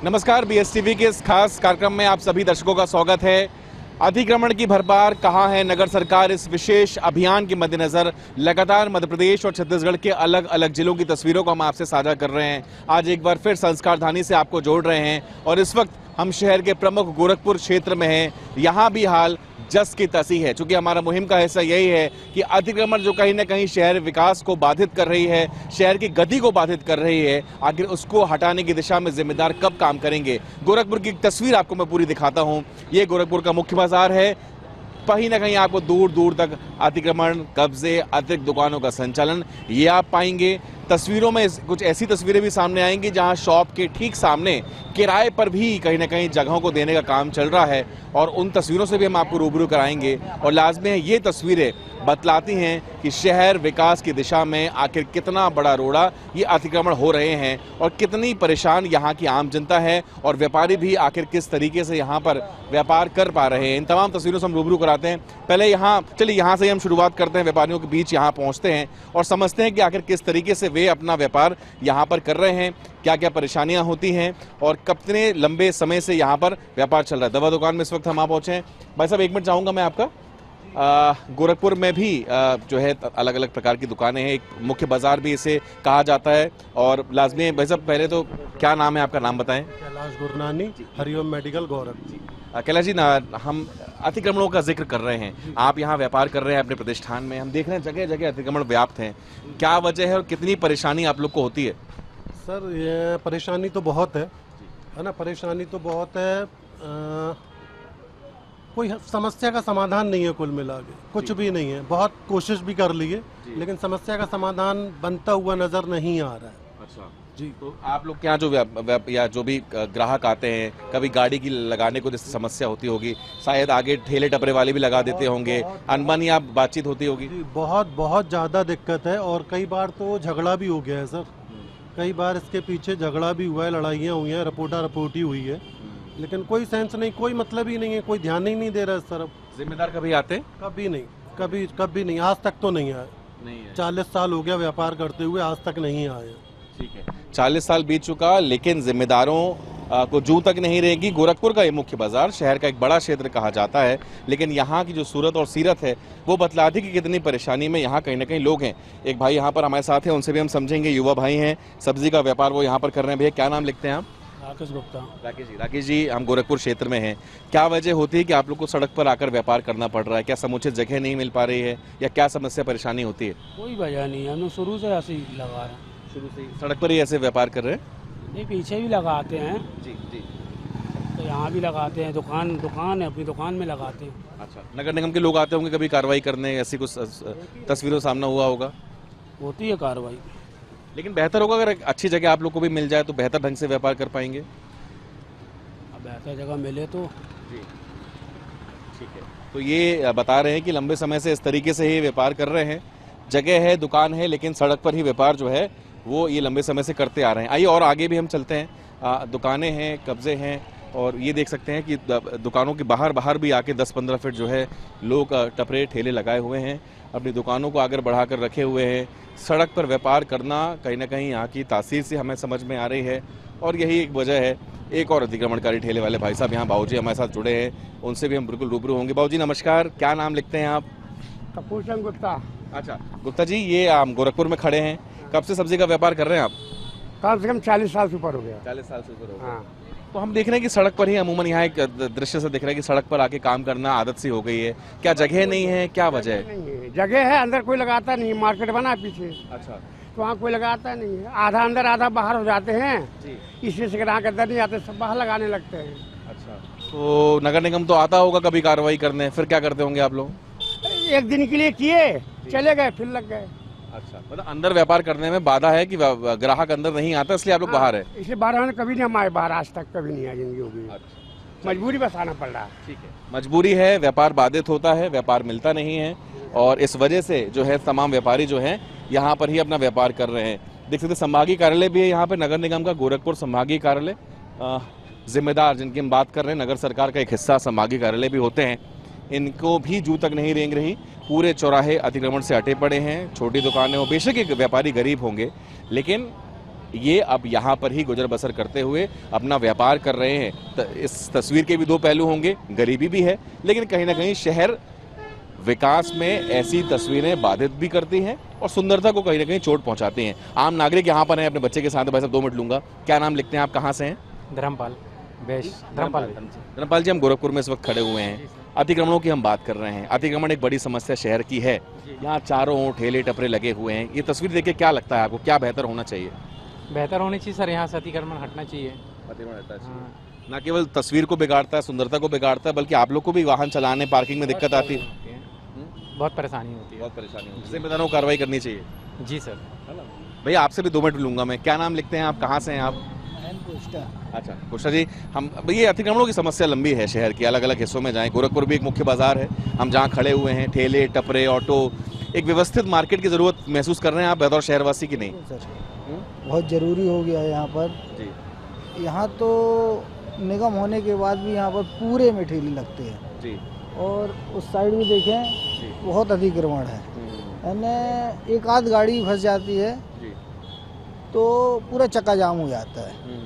नमस्कार, BSTV के इस खास कार्यक्रम में आप सभी दर्शकों का स्वागत है। अतिक्रमण की भरमार कहाँ है नगर सरकार, इस विशेष अभियान के मद्देनजर लगातार मध्य प्रदेश और छत्तीसगढ़ के अलग अलग जिलों की तस्वीरों को हम आपसे साझा कर रहे हैं। आज एक बार फिर संस्कारधानी से आपको जोड़ रहे हैं और इस वक्त हम शहर के प्रमुख गोरखपुर क्षेत्र में हैं। यहाँ भी हाल जस की तसी है, क्योंकि हमारा मुहिम का हिस्सा यही है कि अतिक्रमण जो कहीं ना कहीं शहर विकास को बाधित कर रही है, शहर की गति को बाधित कर रही है, आखिर उसको हटाने की दिशा में जिम्मेदार कब काम करेंगे। गोरखपुर की तस्वीर आपको मैं पूरी दिखाता हूँ। ये गोरखपुर का मुख्य बाजार है। कहीं ना कहीं आपको दूर दूर तक अतिक्रमण, कब्जे, अतिरिक्त दुकानों का संचालन ये आप पाएंगे। तस्वीरों में कुछ ऐसी तस्वीरें भी सामने आएंगी जहां शॉप के ठीक सामने किराए पर भी कहीं ना कहीं जगहों को देने का काम चल रहा है और उन तस्वीरों से भी हम आपको रूबरू कराएंगे। और लाजमी है, ये तस्वीरें बतलाती हैं कि शहर विकास की दिशा में आखिर कितना बड़ा रोड़ा ये अतिक्रमण हो रहे हैं और कितनी परेशान यहाँ की आम जनता है और व्यापारी भी आखिर किस तरीके से यहाँ पर व्यापार कर पा रहे हैं। इन तमाम तस्वीरों से हम रूबरू कराते हैं। पहले चलिए यहाँ से हम शुरुआत करते हैं, व्यापारियों के बीच यहाँ पहुँचते हैं और समझते हैं कि आखिर किस तरीके से वे अपना व्यापार यहाँ पर कर रहे हैं, क्या क्या परेशानियां होती हैं और कितने लंबे समय से यहाँ पर व्यापार चल रहा है। दवा दुकान में इस वक्त हम आ पहुँचे हैं। भाई साहब, एक मिनट चाहूँगा मैं आपका। गोरखपुर में भी जो है अलग अलग प्रकार की दुकानें हैं, एक मुख्य बाजार भी इसे कहा जाता है और लाजमी है। भाई साहब, पहले तो क्या नाम है आपका, नाम बताएं। कैलाश गुरनानी, हरिओम मेडिकल, गोरखपुर। कैलाश जी, हम अतिक्रमणों का जिक्र कर रहे हैं, आप यहाँ व्यापार कर रहे हैं अपने प्रतिष्ठान में, हम देख रहे हैं जगह जगह अतिक्रमण व्याप्त हैं। क्या वजह है और कितनी परेशानी आप लोग को होती है? सर, ये परेशानी तो बहुत है ना, परेशानी तो बहुत है। कोई समस्या का समाधान नहीं है, कुल मिला के कुछ भी नहीं है। बहुत कोशिश भी कर ली है लेकिन समस्या का समाधान बनता हुआ नजर नहीं आ रहा है। अच्छा जी, तो आप लोग के यहाँ या जो भी ग्राहक आते हैं, कभी गाड़ी की लगाने को जैसे समस्या होती होगी, शायद आगे ठेले टपरे वाले भी लगा देते होंगे, अनबन या बातचीत होती होगी? बहुत बहुत ज़्यादा दिक्कत है और कई बार तो झगड़ा भी हो गया है सर। कई बार इसके पीछे झगड़ा भी हुआ है, लड़ाइयाँ हुई हैं, रिपोर्टी हुई है, लेकिन कोई सेंस नहीं, कोई मतलब ही नहीं है, कोई ध्यान ही नहीं दे रहा है सर। जिम्मेदार कभी आते? कभी नहीं, कभी नहीं, आज तक तो नहीं आया। 40 साल हो गया व्यापार करते हुए, आज तक नहीं आया। ठीक है, 40 साल बीत चुका, लेकिन जिम्मेदारों को जूं तक नहीं रहेगी। गोरखपुर का ये मुख्य बाजार शहर का एक बड़ा क्षेत्र कहा जाता है, लेकिन यहाँ की जो सूरत और सीरत है वो बतलाती कि कितनी परेशानी में यहाँ कहीं ना कहीं लोग हैं। एक भाई यहाँ पर हमारे साथ हैं, उनसे भी हम समझेंगे। युवा भाई हैं, सब्जी का व्यापार वो यहाँ पर कर रहे हैं। भैया, क्या नाम लिखते हैं आप? राकेश गुप्ता। राकेश जी, हम गोरखपुर क्षेत्र में हैं। क्या वजह होती है कि आप लोग को सड़क पर आकर व्यापार करना पड़ रहा है? क्या समुचित जगह नहीं मिल पा रही है या क्या समस्या परेशानी होती है? कोई वजह नहीं है, हम लोग शुरू से ऐसे ही लगा रहे हैं। शुरू से सड़क पर ही ऐसे व्यापार कर रहे हैं? नहीं, पीछे भी लगाते हैं। जी जी। तो यहाँ भी लगाते हैं, दुकान है, अपनी दुकान में लगाते हैं। अच्छा, नगर निगम के लोग आते होंगे कभी कार्रवाई करने, ऐसी कुछ तस्वीरों सामना हुआ होगा? होती है कार्रवाई, लेकिन बेहतर होगा अगर अच्छी जगह आप लोग को भी मिल जाए तो बेहतर ढंग से व्यापार कर पाएंगे। अब बेहतर जगह मिले तो। जी, ठीक है। तो ये बता रहे हैं कि लंबे समय से इस तरीके से ही व्यापार कर रहे हैं, जगह है, दुकान है, लेकिन सड़क पर ही व्यापार जो है वो ये लंबे समय से करते आ रहे हैं। आइए और आगे भी हम चलते हैं। दुकानें हैं, कब्जे हैं और ये देख सकते हैं कि दुकानों के बाहर भी आके 10-15 फीट जो है लोग टपरे ठेले लगाए हुए हैं, अपनी दुकानों को आगे बढ़ाकर रखे हुए हैं। सड़क पर व्यापार करना कहीं ना कहीं यहाँ की तासीर से हमें समझ में आ रही है और यही एक वजह है। एक और अतिक्रमणकारी ठेले वाले भाई साहब यहाँ बाबूजी हमारे साथ जुड़े हैं, उनसे भी हम बिल्कुल रूबरू होंगे। बाबूजी नमस्कार, क्या नाम लिखते हैं आप? कपूर चंद गुप्ता। अच्छा गुप्ता जी, ये हम गोरखपुर में खड़े हैं, कब से सब्जी का व्यापार कर रहे हैं आप? कम से कम 40 साल से ऊपर हो गया। 40 साल से ऊपर हो गया। हाँ। तो हम देख रहे हैं कि सड़क पर ही अमूमन यहाँ एक दृश्य से दिख रहा है कि सड़क पर आके काम करना आदत सी हो गई है। क्या जगह नहीं है, क्या वजह है? नहीं है, जगह है, अंदर कोई लगाता नहीं, मार्केट बना है पीछे। अच्छा, तो वहाँ कोई लगाता नहीं है, आधा अंदर आधा बाहर हो जाते हैं जी। इसलिए से ग्राहक अंदर नहीं आते, सब बाहर लगाने लगते हैं। अच्छा, तो नगर निगम तो आता होगा कभी कार्रवाई करने, फिर क्या करते होंगे आप लोग? एक दिन के लिए किए, चले गए, फिर लग गए। अच्छा, मतलब अंदर व्यापार करने में बाधा है कि ग्राहक अंदर नहीं आता, इसलिए आप लोग बाहर है? इसलिए बाहर कभी नहीं, हमारे बाहर आज तक कभी नहीं आया जिंदगी होगी। अच्छा, मजबूरी बस आना पड़ रहा है। ठीक है, मजबूरी है, व्यापार बाधित होता है, व्यापार मिलता नहीं है और इस वजह से जो है तमाम व्यापारी जो हैं यहाँ पर ही अपना व्यापार कर रहे हैं। देख सकते संभागीय कार्यालय भी है यहाँ पे, नगर निगम का गोरखपुर संभागीय कार्यालय। जिम्मेदार जिनकी हम बात कर रहे हैं, नगर सरकार का एक हिस्सा संभागीय कार्यालय भी होते हैं, इनको भी जू तक नहीं रेंग रही। पूरे चौराहे अतिक्रमण से अटे पड़े हैं। छोटी दुकानें हो, बेशक एक व्यापारी गरीब होंगे, लेकिन ये अब यहाँ पर ही गुजर बसर करते हुए अपना व्यापार कर रहे हैं। इस तस्वीर के भी दो पहलू होंगे, गरीबी भी है, लेकिन कहीं ना कहीं शहर विकास में ऐसी तस्वीरें बाधित भी करती हैं और सुंदरता को कहीं ना कहीं चोट पहुंचाती हैं। आम नागरिक यहाँ पर हैं, अपने बच्चे के साथ। भाई साहब 2 मिनट लूंगा। क्या नाम लिखते हैं आप, कहाँ से हैं? धर्मपाल धर्मपाल धर्मपाल जी, हम गोरखपुर में इस वक्त खड़े हुए हैं। अतिक्रमणों की हम बात कर रहे हैं। अतिक्रमण एक बड़ी समस्या शहर की है। यहाँ चारों ओर ठेले टपरे लगे हुए हैं। ये तस्वीर देख के क्या लगता है आपको, क्या बेहतर होना चाहिए? बेहतर होनी चाहिए सर, यहाँ से अतिक्रमण हटना चाहिए। हाँ। ना केवल तस्वीर को बिगाड़ता है, सुंदरता को बिगाड़ता है, बल्कि आप लोग को भी वाहन चलाने, पार्किंग में दिक्कत आती है। बहुत परेशानी होती है। बहुत परेशानी होती है। जिम्मेदारों को कार्रवाई करनी चाहिए। जी सर। भैया आपसे भी 2 मिनट लूंगा मैं। क्या नाम लिखते हैं आप, कहाँ से हैं आप? अच्छा कुष्टा जी, हम ये अतिक्रमणों की समस्या लंबी है शहर की, अलग अलग हिस्सों में जाएं। गोरखपुर भी एक मुख्य बाजार है, हम जहाँ खड़े हुए हैं, ठेले टपरे ऑटो, एक व्यवस्थित मार्केट की जरूरत महसूस कर रहे हैं आप बतौर शहरवासी की? नहीं सर, बहुत ज़रूरी हो गया है यहाँ पर जी। यहाँ तो निगम होने के बाद भी यहाँ पर पूरे में ठेले लगते हैं जी, और उस साइड भी देखें बहुत अतिक्रमण है। यानी एक आध गाड़ी फंस जाती है तो पूरा चक्का जाम हो जाता है।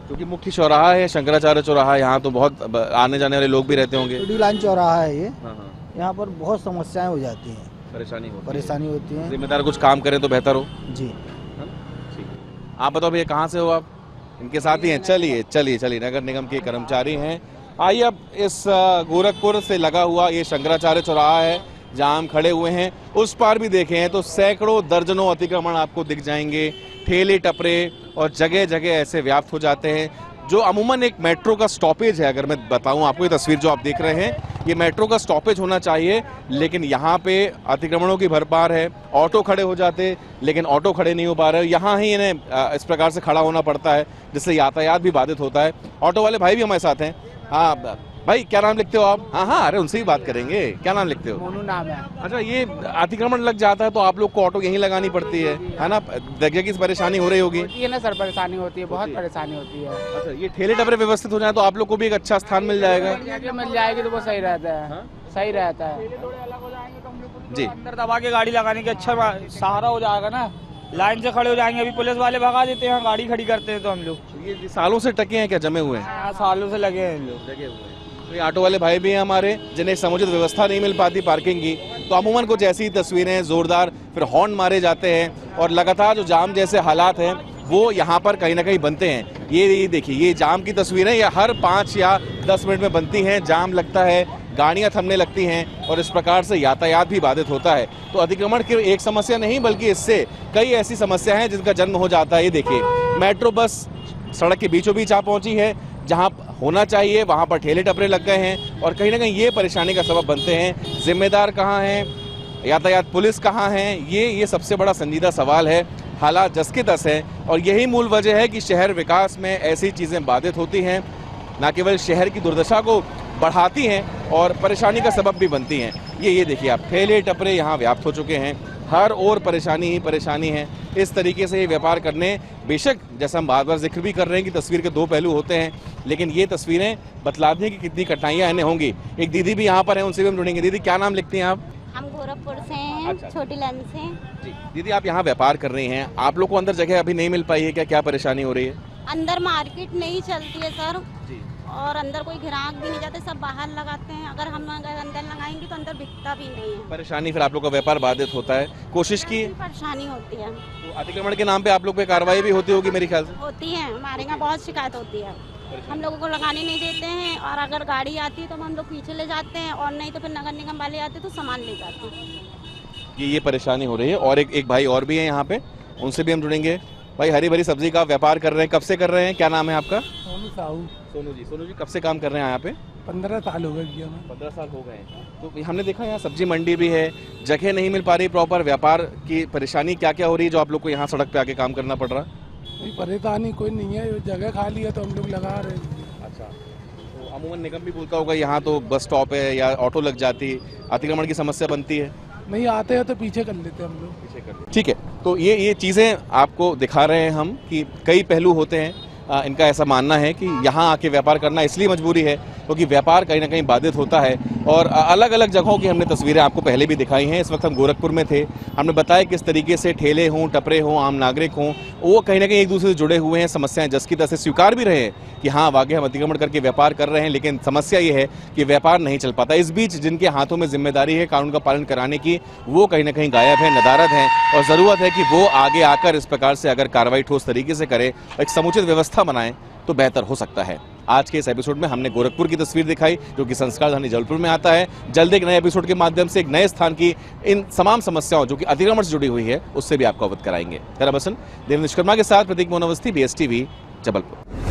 क्योंकि मुख्य चौराहा है, शंकराचार्य चौराहा, यहाँ तो बहुत आने जाने वाले लोग भी रहते होंगे। लाइन चौराहा है ये। यहाँ पर बहुत समस्याएं हो जाती हैं, परेशानी होती है। जिम्मेदार कुछ काम करें तो बेहतर हो जी। आप बताओ भैया, कहाँ से हो आप? इनके साथ ही हैं। चलिए चलिए चलिए, नगर निगम के कर्मचारी हैं। आइए, अब इस गोरखपुर से लगा हुआ ये शंकराचार्य चौराहा है जहाँ हम खड़े हुए हैं। उस पार भी देखें तो सैकड़ों दर्जनों अतिक्रमण आपको दिख जाएंगे। ठेले टपरे और जगह जगह ऐसे व्याप्त हो जाते हैं, जो अमूमन एक मेट्रो का स्टॉपेज है। अगर मैं बताऊं आपको, ये तस्वीर जो आप देख रहे हैं, ये मेट्रो का स्टॉपेज होना चाहिए, लेकिन यहाँ पे अतिक्रमणों की भरमार है। ऑटो खड़े हो जाते, लेकिन ऑटो खड़े नहीं हो पा रहे। यहाँ ही इन्हें इस प्रकार से खड़ा होना पड़ता है, जिससे यातायात भी बाधित होता है। ऑटो वाले भाई भी हमारे साथ हैं। हाँ भाई, क्या नाम लिखते हो आप? हाँ, अरे उनसे ही बात करेंगे। क्या नाम लिखते हो? मोनू नाम है। अच्छा, ये अतिक्रमण लग जाता है तो आप लोग को ऑटो यहीं लगानी पड़ती है ना? जगह की परेशानी हो रही होगी। होती है ना सर, परेशानी होती है, बहुत परेशानी होती है। अच्छा, ये ठेले टपरे व्यवस्थित हो जाए तो आप लोग को भी एक अच्छा स्थान मिल जाएगा। मिल जाएगी तो वो सही रहता है। सही रहता है जी। अंदर दबा के गाड़ी लगाने के अच्छा सहारा हो जाएगा ना। लाइन से खड़े हो जाएंगे, अभी पुलिस वाले भगा देते हैं, गाड़ी खड़ी करते हैं तो हम लोग। ये सालों से टके हैं क्या, जमे हुए हैं? सालों से लगे हैं लोग। लगे हुए हैं। तो ये ऑटो वाले भाई भी हैं हमारे, जिन्हें समुचित व्यवस्था नहीं मिल पाती पार्किंग की, तो अमूमन कुछ ऐसी तस्वीरें, जोरदार फिर हॉर्न मारे जाते हैं और लगातार जो जाम जैसे हालात हैं वो यहाँ पर कहीं ना कहीं बनते हैं। ये देखिए, ये जाम की तस्वीरें ये हर 5 या 10 मिनट में बनती हैं। जाम लगता है, गाड़ियाँ थमने लगती हैं और इस प्रकार से यातायात भी बाधित होता है। तो अतिक्रमण की एक समस्या नहीं, बल्कि इससे कई ऐसी समस्या हैं जिनका जन्म हो जाता है। ये देखिए, मेट्रो बस सड़क के बीचों बीच आ पहुंची है, जहां होना चाहिए वहां पर ठेले टपरे लग गए हैं और कहीं ना कहीं ये परेशानी का सबब बनते हैं। जिम्मेदार कहाँ हैं, यातायात पुलिस कहाँ है, ये सबसे बड़ा संजीदा सवाल है। हालात जस के तस है और यही मूल वजह है कि शहर विकास में ऐसी चीज़ें बाधित होती हैं, न केवल शहर की दुर्दशा को बढ़ाती हैं और परेशानी का सबब भी बनती हैं। ये देखिए आप, ठेले टपरे यहाँ व्याप्त हो चुके हैं, हर ओर परेशानी ही परेशानी है। इस तरीके से ये व्यापार करने, बेशक जैसा हम बार बार जिक्र भी कर रहे हैं कि तस्वीर के 2 पहलू होते हैं, लेकिन ये तस्वीरें बतलाती हैं कि कितनी कठिनाइयाँ इन्हें होंगी। एक दीदी भी यहाँ पर हैं, उनसे भी हम जुड़ेंगे। दीदी, क्या नाम लिखती हैं आप? हम गोरखपुर से हैं। अच्छा। छोटी लाइन से जी। दीदी, आप यहाँ व्यापार कर रही हैं, आप लोग को अंदर जगह अभी नहीं मिल पाई है क्या? क्या परेशानी हो रही है? अंदर मार्केट नहीं चलती है सर जी। और अंदर कोई ग्राहक भी नहीं जाते, सब बाहर लगाते हैं। अगर हम अंदर लगाएंगे तो अंदर बिकता भी नहीं है। परेशानी, फिर आप लोग का व्यापार बाधित होता है। कोशिश की परेशानी होती है। तो अतिक्रमण के नाम पे आप लोग पे कार्रवाई भी होती होगी मेरे ख्याल से? होती है, हमारे यहाँ बहुत शिकायत होती है। हम लोगों को लगाने नहीं देते हैं और अगर गाड़ी आती है तो हम लोग पीछे ले जाते हैं और नहीं तो फिर नगर निगम वाले आते तो सामान ले जाते हैं। ये परेशानी हो रही है। और एक भाई और भी है यहाँ पे, उनसे भी हम जुड़ेंगे। भाई, हरी भरी सब्जी का व्यापार कर रहे हैं, कब से कर रहे हैं? क्या नाम है आपका? सोनू साहू। सोनू जी, कब से काम कर रहे हैं यहाँ पे? 15 साल हो गए भैया। 15 साल हो गए। तो हमने देखा यहाँ सब्जी मंडी भी है, जगह नहीं मिल पा रही प्रॉपर। व्यापार की परेशानी क्या क्या हो रही है जो आप लोग को यहाँ सड़क पे आके काम करना पड़ रहा है? नहीं, परेशानी कोई नहीं है, जगह खाली है तो हम लोग लगा रहे हैं। अच्छा, तो अमूमन निगम भी बोलता होगा यहाँ तो बस स्टॉप है या ऑटो लग जाती, अतिक्रमण की समस्या बनती है? नहीं आते हैं तो पीछे कर लेते हैं हम लोग। पीछे कर लेते। ठीक है, तो ये चीज़ें आपको दिखा रहे हैं हम कि कई पहलू होते हैं। इनका ऐसा मानना है कि यहाँ आके व्यापार करना इसलिए मजबूरी है क्योंकि व्यापार कहीं ना कहीं बाधित होता है। और अलग अलग जगहों की हमने तस्वीरें आपको पहले भी दिखाई हैं। इस वक्त हम गोरखपुर में थे, हमने बताया किस तरीके से ठेले हों, टपरे हों, आम नागरिक हों, वो कहीं ना कहीं एक दूसरे से जुड़े हुए हैं, समस्याएं जस की तस स्वीकार भी रहे हैं कि हाँ आगे हम अतिक्रमण करके व्यापार कर रहे हैं, लेकिन समस्या ये है कि व्यापार नहीं चल पाता। इस बीच जिनके हाथों में जिम्मेदारी है कानून का पालन कराने की, वो कहीं ना कहीं गायब है, नदारद हैं, और ज़रूरत है कि वो आगे आकर इस प्रकार से अगर कार्रवाई ठोस तरीके से करे, एक समुचित व्यवस्था बनाएं, तो बेहतर हो सकता है। आज के इस एपिसोड में हमने गोरखपुर की तस्वीर दिखाई, जो कि संस्कार धानी जबलपुर में आता है। जल्द एक नए एपिसोड के माध्यम से एक नए स्थान की इन तमाम समस्याओं जो कि अतिक्रमण से जुड़ी हुई है, उससे भी आपको अवगत कराएंगे। कैमरा पर्सन देवेंद्र शर्मा के साथ प्रतीक मोहन अवस्थी, BSTV जबलपुर।